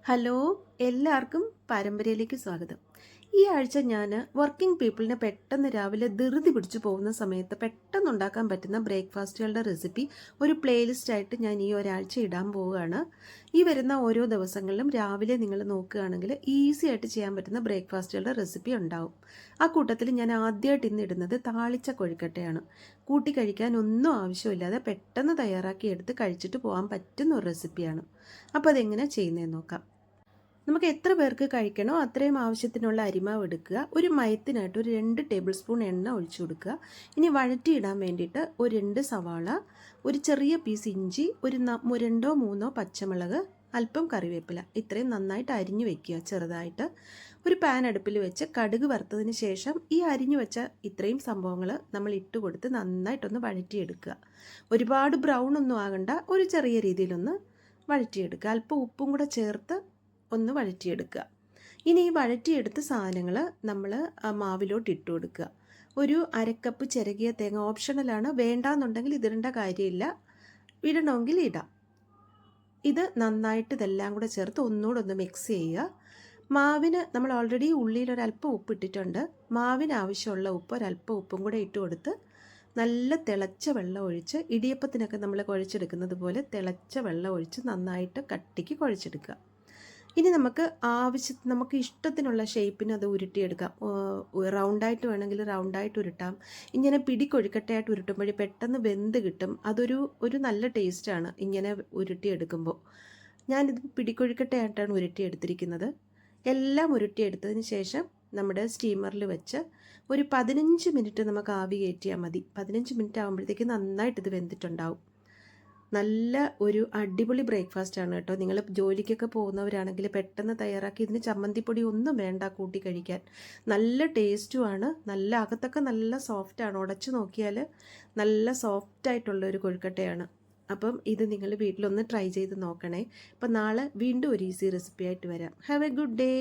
Hello, എല്ലാവർക്കും പാരമ്പര്യയിലേക്ക് സ്വാഗതം. ഈ ആഴ്ച ഞാൻ വർക്കിംഗ് പീപ്പിളിന് പെട്ടെന്ന് രാവിലെ ധൃതി പിടിച്ചു പോകുന്ന സമയത്ത് പെട്ടെന്ന് ഉണ്ടാക്കാൻ പറ്റുന്ന ബ്രേക്ക്ഫാസ്റ്റുകളുടെ റെസിപ്പി ഒരു പ്ലേലിസ്റ്റ് ആയിട്ട് ഞാൻ ഈ ഒരാഴ്ച ഇടാൻ പോവുകയാണ്. ഈ വരുന്ന ഓരോ ദിവസങ്ങളിലും രാവിലെ നിങ്ങൾ നോക്കുകയാണെങ്കിൽ ഈസി ആയിട്ട് ചെയ്യാൻ പറ്റുന്ന ബ്രേക്ക്ഫാസ്റ്റുകളുടെ റെസിപ്പി ഉണ്ടാവും. ആ കൂട്ടത്തിൽ ഞാൻ ആദ്യമായിട്ട് ഇന്ന് ഇടുന്നത് താളിച്ച കൊഴുക്കട്ടയാണ്. കൂട്ടി കഴിക്കാൻ ഒന്നും ആവശ്യമില്ലാതെ പെട്ടെന്ന് തയ്യാറാക്കി എടുത്ത് കഴിച്ചിട്ട് പോകാൻ പറ്റുന്ന ഒരു റെസിപ്പിയാണ്. അപ്പോൾ അതെങ്ങനെ ചെയ്യുന്നതെന്ന് നോക്കാം. നമുക്ക് എത്ര പേർക്ക് കഴിക്കണോ അത്രയും ആവശ്യത്തിനുള്ള അരിമാവ് എടുക്കുക. ഒരു മയത്തിനായിട്ട് ഒരു 2 ടേബിൾ സ്പൂൺ എണ്ണ ഒഴിച്ചു കൊടുക്കുക. ഇനി വഴറ്റിയിടാൻ വേണ്ടിയിട്ട് ഒരു 2 സവാള, ഒരു ചെറിയ പീസ് ഇഞ്ചി, ഒരു 2-3 പച്ചമുളക്, അല്പം കറിവേപ്പില, ഇത്രയും നന്നായിട്ട് അരിഞ്ഞു വെക്കുക ചെറുതായിട്ട്. ഒരു പാൻ അടുപ്പിൽ വെച്ച് കടുക് വറുത്തതിന് ശേഷം ഈ അരിഞ്ഞു വെച്ച ഇത്രയും സംഭവങ്ങൾ നമ്മൾ ഇട്ട് കൊടുത്ത് നന്നായിട്ടൊന്ന് വഴറ്റിയെടുക്കുക. ഒരുപാട് ബ്രൗൺ ഒന്നും ആകണ്ട, ഒരു ചെറിയ രീതിയിലൊന്ന് വഴറ്റിയെടുക്കുക. അല്പം ഉപ്പും കൂടെ ചേർത്ത് ഒന്ന് വഴറ്റിയെടുക്കുക. ഇനി ഈ വഴറ്റിയെടുത്ത സാധനങ്ങൾ നമ്മൾ മാവിലോട്ട് ഇട്ട് കൊടുക്കുക. ഒരു അരക്കപ്പ് ചിരകിയ തേങ്ങ ഓപ്ഷണലാണ്, വേണ്ടാന്നുണ്ടെങ്കിൽ ഇതിടേണ്ട കാര്യമില്ല, ഇടണമെങ്കിൽ ഇടാം. ഇത് നന്നായിട്ട് ഇതെല്ലാം കൂടെ ചേർത്ത് ഒന്നുകൂടെ ഒന്ന് മിക്സ് ചെയ്യുക. മാവിന് നമ്മൾ ഓൾറെഡി ഉള്ളിയിൽ ഒരല്പം ഉപ്പ് ഇട്ടിട്ടുണ്ട്. മാവിന് ആവശ്യമുള്ള ഉപ്പ് ഒരല്പം ഉപ്പും കൂടെ ഇട്ട് കൊടുത്ത് നല്ല തിളച്ച വെള്ളം ഒഴിച്ച്, ഇടിയപ്പത്തിനൊക്കെ നമ്മൾ കുഴച്ചെടുക്കുന്നത് പോലെ തിളച്ച വെള്ളം ഒഴിച്ച് നന്നായിട്ട് കട്ടിക്ക് കുഴച്ചെടുക്കുക. ഇനി നമുക്ക് ഇഷ്ടത്തിനുള്ള ഷേപ്പിന് അത് ഉരുട്ടിയെടുക്കാം. റൗണ്ടായിട്ട് വേണമെങ്കിൽ റൗണ്ടായിട്ട് ഉരുട്ടാം. ഇങ്ങനെ പിടിക്കൊഴുക്കട്ടയായിട്ട് ഉരുട്ടുമ്പോൾ പെട്ടെന്ന് വെന്ത് കിട്ടും. ഒരു നല്ല ടേസ്റ്റാണ് ഇങ്ങനെ ഉരുട്ടിയെടുക്കുമ്പോൾ. ഞാനിത് പിടിക്കൊഴുക്കട്ടയായിട്ടാണ് ഉരുട്ടിയെടുത്തിരിക്കുന്നത്. എല്ലാം ഉരുട്ടിയെടുത്തതിന് ശേഷം നമ്മുടെ സ്റ്റീമറിൽ വെച്ച് ഒരു 15 മിനിറ്റ് നമുക്ക് ആവി കയറ്റിയാൽ മതി. 15 മിനിറ്റ് ആകുമ്പോഴത്തേക്ക് നന്നായിട്ട് ഇത് വെന്തിട്ടുണ്ടാവും. നല്ല ഒരു അടിപൊളി ബ്രേക്ക്ഫാസ്റ്റ് ആണ് കേട്ടോ. നിങ്ങൾ ജോലിക്കൊക്കെ പോകുന്നവരാണെങ്കിൽ പെട്ടെന്ന് തയ്യാറാക്കി, ഇതിന് ചമ്മന്തിപ്പൊടി ഒന്നും വേണ്ട കൂട്ടി കഴിക്കാൻ. നല്ല ടേസ്റ്റുമാണ്. നല്ല അകത്തൊക്കെ നല്ല സോഫ്റ്റാണ്. ഉടച്ചു നോക്കിയാൽ നല്ല സോഫ്റ്റായിട്ടുള്ള ഒരു കൊഴുക്കട്ടയാണ്. അപ്പം ഇത് നിങ്ങൾ വീട്ടിലൊന്ന് ട്രൈ ചെയ്ത് നോക്കണേ. അപ്പം നാളെ വീണ്ടും ഒരു ഈസി റെസിപ്പി ആയിട്ട് വരാം. Have A good day.